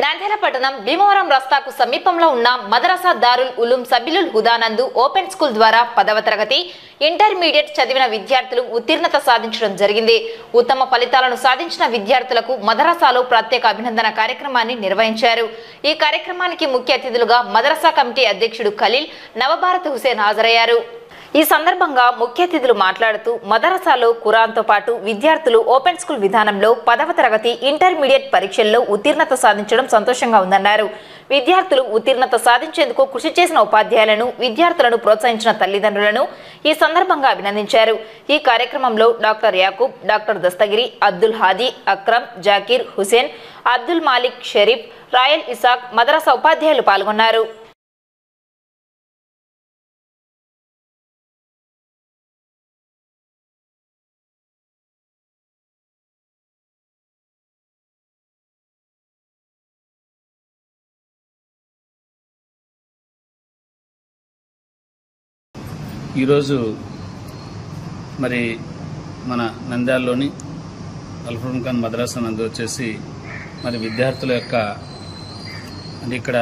నంద్యాల పట్టణం భీమవరం రస్తాకు సమీపంలో ఉన్న మదరసా దారుల్ ఉలూం సబీలుల్ హుదా నందు ఓపెన్ స్కూల్ ద్వారా 10వ తరగతి ఇంటర్మీడియట్ చదివిన విద్యార్థులు ఉత్తీర్ణత సాధించడం జరిగింది. ఉత్తమ ఫలితాలను సాధించిన విద్యార్థులకు మదరసాలో ప్రత్యేక అభినందన కార్యక్రమాన్ని నిర్వహించారు. ఈ కార్యక్రమానికి ముఖ్య అతిథులుగా మదరసా కమిటీ అధ్యక్షుడు ఖలీల్ నవభారత్ హుసేన్ హాజరయ్యారు. ఈ సందర్భంగా ముఖ్య అతిథులు మాట్లాడుతూ మదరసాలో ఖురాన్తో పాటు విద్యార్థులు ఓపెన్ స్కూల్ విధానంలో 10వ తరగతి ఇంటర్మీడియట్ పరీక్షల్లో ఉత్తీర్ణత సాధించడం సంతోషంగా ఉందన్నారు. విద్యార్థులు ఉత్తీర్ణత సాధించేందుకు కృషి చేసిన ఉపాధ్యాయులను, విద్యార్థులను ప్రోత్సహించిన తల్లిదండ్రులను ఈ సందర్భంగా అభినందించారు. ఈ కార్యక్రమంలో doctor Yakub, doctor Dastagiri, Abdul Hadi, Akram, Zakir, Hussain, Abdul Malik, Sharif, Royal Isaq, మదరసా ఉపాధ్యాయులు పాల్గొన్నారు. ఈరోజు మరి మన నంద్యాలలోని అల్ఫుల్ ఖాన్ మద్రసా నందు వచ్చేసి మరి విద్యార్థుల యొక్క అంటే ఇక్కడ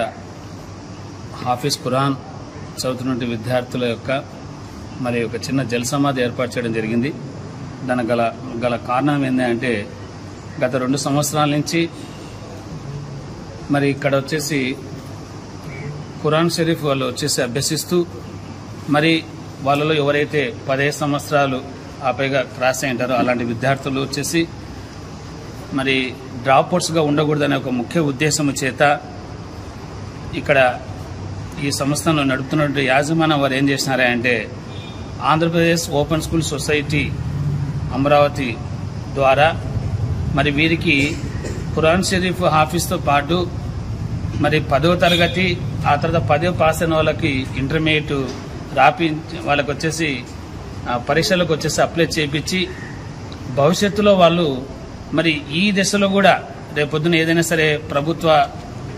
హాఫీజ్ ఖురాన్ చదువుతున్న విద్యార్థుల యొక్క మరి ఒక చిన్న జలసమాధి ఏర్పాటు చేయడం జరిగింది. దానికి గల కారణం ఏంటంటే గత 2 సంవత్సరాల నుంచి మరి ఇక్కడ వచ్చేసి ఖురాన్ షరీఫ్ వాళ్ళు వచ్చేసి అభ్యసిస్తూ మరి వాళ్ళలో ఎవరైతే 15 సంవత్సరాలు ఆ పైగా క్రాస్ అయ్యింటారో అలాంటి విద్యార్థులు వచ్చేసి మరి డ్రాప్అవుట్స్గా ఉండకూడదనే ఒక ముఖ్య ఉద్దేశం చేత ఇక్కడ ఈ సంస్థను నడుపుతున్నటువంటి యాజమాన్యం వారు ఏం చేసినారంటే Andhra Pradesh open school society Amaravati ద్వారా మరి వీరికి ఖురాన్ షరీఫ్ హాఫీజ్తో పాటు మరి 10వ తరగతి ఆ తర్వాత 10వ పాస్ అయిన వాళ్ళకి ఇంటర్మీడియట్ వాళ్ళకి వచ్చేసి పరీక్షలకు వచ్చేసి అప్లై చేయించి భవిష్యత్తులో వాళ్ళు మరి ఈ దశలో కూడా రేపొద్దున ఏదైనా సరే ప్రభుత్వ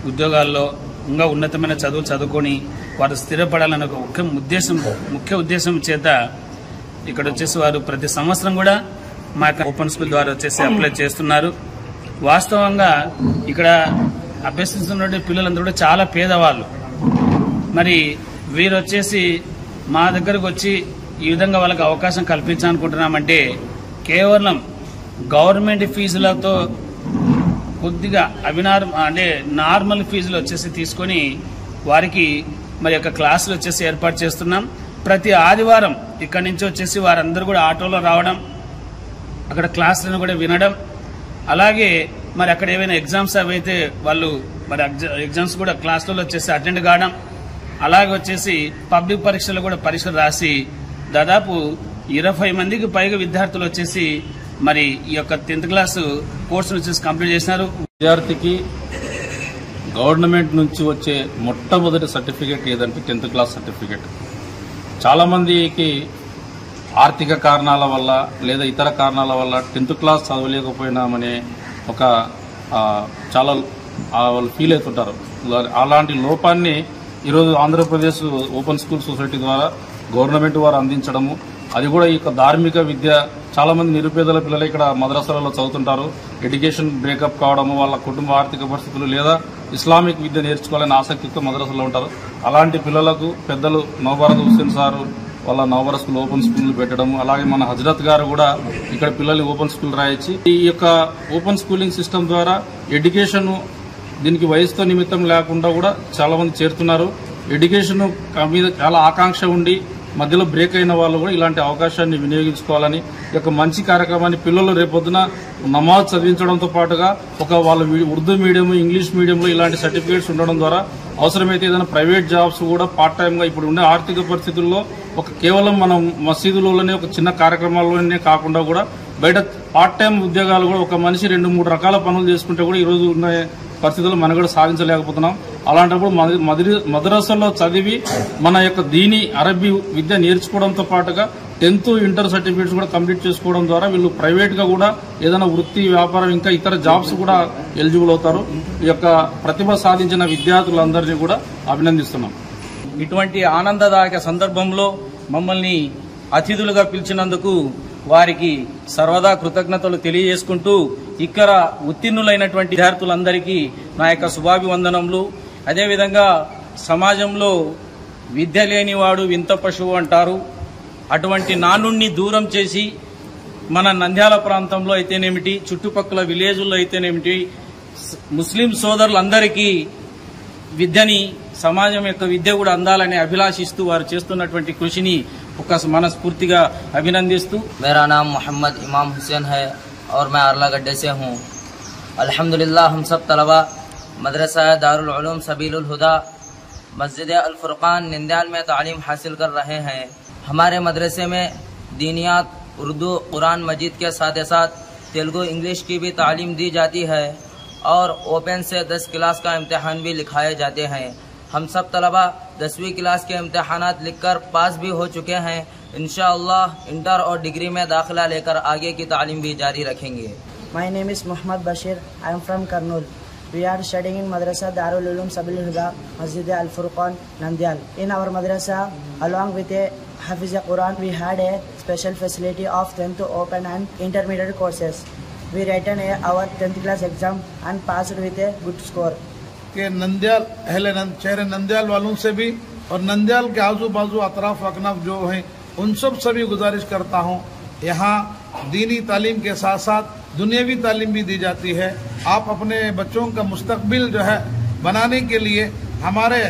ఉద్యోగాల్లో ఇంకా ఉన్నతమైన చదువులు చదువుకొని వారు స్థిరపడాలనే ఒక ముఖ్య ఉద్దేశం చేత ఇక్కడ వచ్చేసి వారు ప్రతి సంవత్సరం కూడా మా ఓపెన్ స్కూల్ ద్వారా వచ్చేసి అప్లై చేస్తున్నారు. వాస్తవంగా ఇక్కడ అభ్యసిస్తున్న పిల్లలందరూ కూడా చాలా పేదవాళ్ళు. మరి వీరు వచ్చేసి మా దగ్గరకు వచ్చి ఈ విధంగా వాళ్ళకి అవకాశం కల్పించాలనుకుంటున్నామంటే కేవలం గవర్నమెంట్ ఫీజులతో కొద్దిగా నార్మల్ ఫీజులు వచ్చేసి తీసుకొని వారికి మరి యొక్క క్లాసులు వచ్చేసి ఏర్పాటు చేస్తున్నాం. ప్రతి ఆదివారం ఇక్కడి నుంచి వచ్చేసి వారందరూ కూడా ఆటోలో రావడం, అక్కడ క్లాసులను కూడా వినడం, అలాగే మరి అక్కడ ఏవైనా ఎగ్జామ్స్ అవైతే వాళ్ళు మరి ఎగ్జామ్స్ కూడా క్లాసులలో వచ్చేసి అటెండ్ కావడం, అలాగే వచ్చేసి పబ్లిక్ పరీక్షలు కూడా పరీక్షలు రాసి దాదాపు 20 మందికి పైగా విద్యార్థులు వచ్చేసి మరి ఈ యొక్క 10th క్లాస్ కోర్సును వచ్చేసి కంప్లీట్ చేసినారు. విద్యార్థికి గవర్నమెంట్ నుంచి వచ్చే మొట్టమొదటి సర్టిఫికేట్ ఏదంటే 10th క్లాస్ సర్టిఫికేట్. చాలా మందికి ఆర్థిక కారణాల వల్ల లేదా ఇతర కారణాల వల్ల 10th క్లాస్ చదవలేకపోయినామనే ఒక చాలా వాళ్ళు ఫీల్ అవుతుంటారు. అలాంటి లోపాన్ని ఈరోజు ఆంధ్రప్రదేశ్ ఓపెన్ స్కూల్ సొసైటీ ద్వారా గవర్నమెంట్ వారు అందించడము, అది కూడా ఈ ధార్మిక విద్య చాలా మంది నిరుపేదల పిల్లలు ఇక్కడ మద్రసాలలో చదువుతుంటారు. ఎడ్యుకేషన్ బ్రేకప్ కావడము, వాళ్ళ కుటుంబ ఆర్థిక పరిస్థితులు లేదా ఇస్లామిక్ విద్య నేర్చుకోవాలని ఆసక్తితో మద్రసాలో ఉంటారు. అలాంటి పిల్లలకు పెద్దలు నవభారత్ హుసేన్ సారు వాళ్ళ నవభారత్ స్కూల్ ఓపెన్ స్కూల్ పెట్టడం, అలాగే మన హజరత్ గారు కూడా ఇక్కడ పిల్లల్ని ఓపెన్ స్కూల్ రాయించి ఈ యొక్క ఓపెన్ స్కూలింగ్ సిస్టమ్ ద్వారా ఎడ్యుకేషన్ దీనికి వయసుతో నిమిత్తం లేకుండా కూడా చాలా మంది చేరుతున్నారు. ఎడ్యుకేషన్ మీద చాలా ఆకాంక్ష ఉండి మధ్యలో బ్రేక్ అయిన వాళ్ళు కూడా ఇలాంటి అవకాశాన్ని వినియోగించుకోవాలని ఈ యొక్క మంచి కార్యక్రమాన్ని పిల్లలు రేపొద్దున నమాజ్ చదివించడంతో పాటుగా వాళ్ళు ఉర్దూ మీడియం, ఇంగ్లీష్ మీడియంలో ఇలాంటి సర్టిఫికేట్స్ ఉండడం ద్వారా అవసరమైతే ఏదైనా ప్రైవేట్ జాబ్స్ కూడా పార్ట్ టైంగా ఇప్పుడు ఉండే ఆర్థిక పరిస్థితుల్లో కేవలం మనం మసీదులోనే ఒక చిన్న కార్యక్రమాల్లోనే కాకుండా కూడా బయట పార్ట్ టైం ఉద్యోగాలు కూడా ఒక మనిషి 2-3 రకాల పనులు చేసుకుంటే కూడా ఈరోజు ఉన్న పరిస్థితుల్లో మనం కూడా సాధించలేకపోతున్నాం. అలాంటప్పుడు మద్రసాలో చదివి మన యొక్క దీని అరబీ విద్య నేర్చుకోవడంతో పాటుగా 10th ఇంటర్ సర్టిఫికేట్స్ కూడా కంప్లీట్ చేసుకోవడం ద్వారా వీళ్ళు ప్రైవేట్ గా కూడా ఏదైనా వృత్తి, వ్యాపారం, ఇంకా ఇతర జాబ్స్ కూడా ఎలిజిబుల్ అవుతారు. ఈ యొక్క ప్రతిభ సాధించిన విద్యార్థులందరినీ కూడా అభినందిస్తున్నాం. ఇటువంటి ఆనందదాయక సందర్భంలో మమ్మల్ని అతిథులుగా పిలిచినందుకు వారికి సర్వదా కృతజ్ఞతలు తెలియజేసుకుంటూ ఇక్కడ ఉత్తీర్ణులైనటువంటి విద్యార్థులందరికీ నా యొక్క శుభాభివందనములు. అదేవిధంగా సమాజంలో విద్య లేనివాడు వింత పశువు అంటారు. అటువంటి నానుణ్ణి దూరం చేసి మన నంద్యాల ప్రాంతంలో అయితేనేమిటి, చుట్టుపక్కల విలేజుల్లో అయితేనేమిటి, ముస్లిం సోదరులందరికీ విద్యని, సమాజం యొక్క విద్య కూడా అందాలని అభిలాషిస్తూ వారు చేస్తున్నటువంటి కృషిని ఒక మనస్ఫూర్తిగా అభినందిస్తూ. मेरा नाम मोहम्मद इमाम हुसैन है और मैं आरला गड्ढे से हूँ। अल्हम्दुलिल्लाह हम सब तलबा मदरसा दारुल उलूम सबीलुल हुदा मस्जिद अल फुरकान नंद्याल में तालीम हासिल कर रहे हैं। हमारे मदरसे में दीनियात, उर्दू, कुरान मजीद के साथ साथ तेलुगु, इंग्लिश की भी तालीम दी जाती है और ओपन से 10 क्लास का इम्तिहान भी लिखाए जाते हैं। हम सब तलबा 10वीं क्लास के इम्तिहानात लिखकर पास भी हो चुके हैं। इंशाअल्लाह इंटर और डिग्री में दाखिला लेकर आगे की तालीम भी जारी रखेंगे। My name is Muhammad Bashir. I am from Kurnool. We are studying in Madrasa Darul Uloom Sabilul Huda, Masjid Al Furqan, Nandyal. In our madrasa, along with a Hafiz Quran, we had a special facility of 10th open and intermediate courses. We written our 10th class exam and passed with a good score. के नंद्याल शहर नंद्याल वालों से भी और नंद्याल के आजू बाजू अतराफ अकनाफ जो हैं उन सब से भी गुजारिश करता हूँ, यहाँ दीनी तालीम के साथ साथ दुनियावी तालीम भी दी जाती है। आप अपने बच्चों का मुस्तकबिल जो है बनाने के लिए हमारे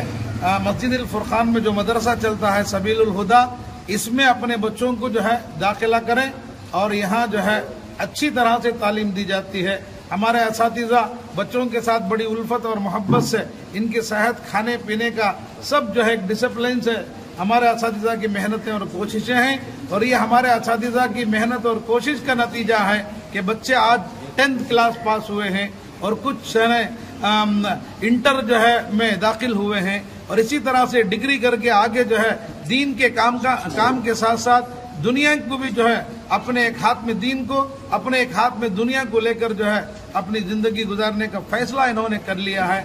मस्जिद अल फुरकान में जो मदरसा चलता है सबीलुल हुदा, इसमें अपने बच्चों को जो है दाखिला करें और यहाँ जो है अच्छी तरह से तालीम दी जाती है। हमारे असातिज़ा बच्चों के साथ बड़ी उल्फत और मोहब्बत से इनकी सेहत, खाने पीने का सब जो है एक डिसिप्लिन से हमारे असातिज़ा की मेहनतें और कोशिशें हैं और ये हमारे असातिज़ा की मेहनत और कोशिश का नतीजा है कि बच्चे आज 10th क्लास पास हुए हैं और कुछ इंटर जो है में दाखिल हुए हैं और इसी तरह से डिग्री करके आगे जो है दीन के काम के साथ साथ दुनिया को भी जो है अपने एक हाथ में दीन को, अपने एक हाथ में दुनिया को लेकर जो है अपनी जिंदगी गुजारने का फैसला इन्होंने कर लिया है।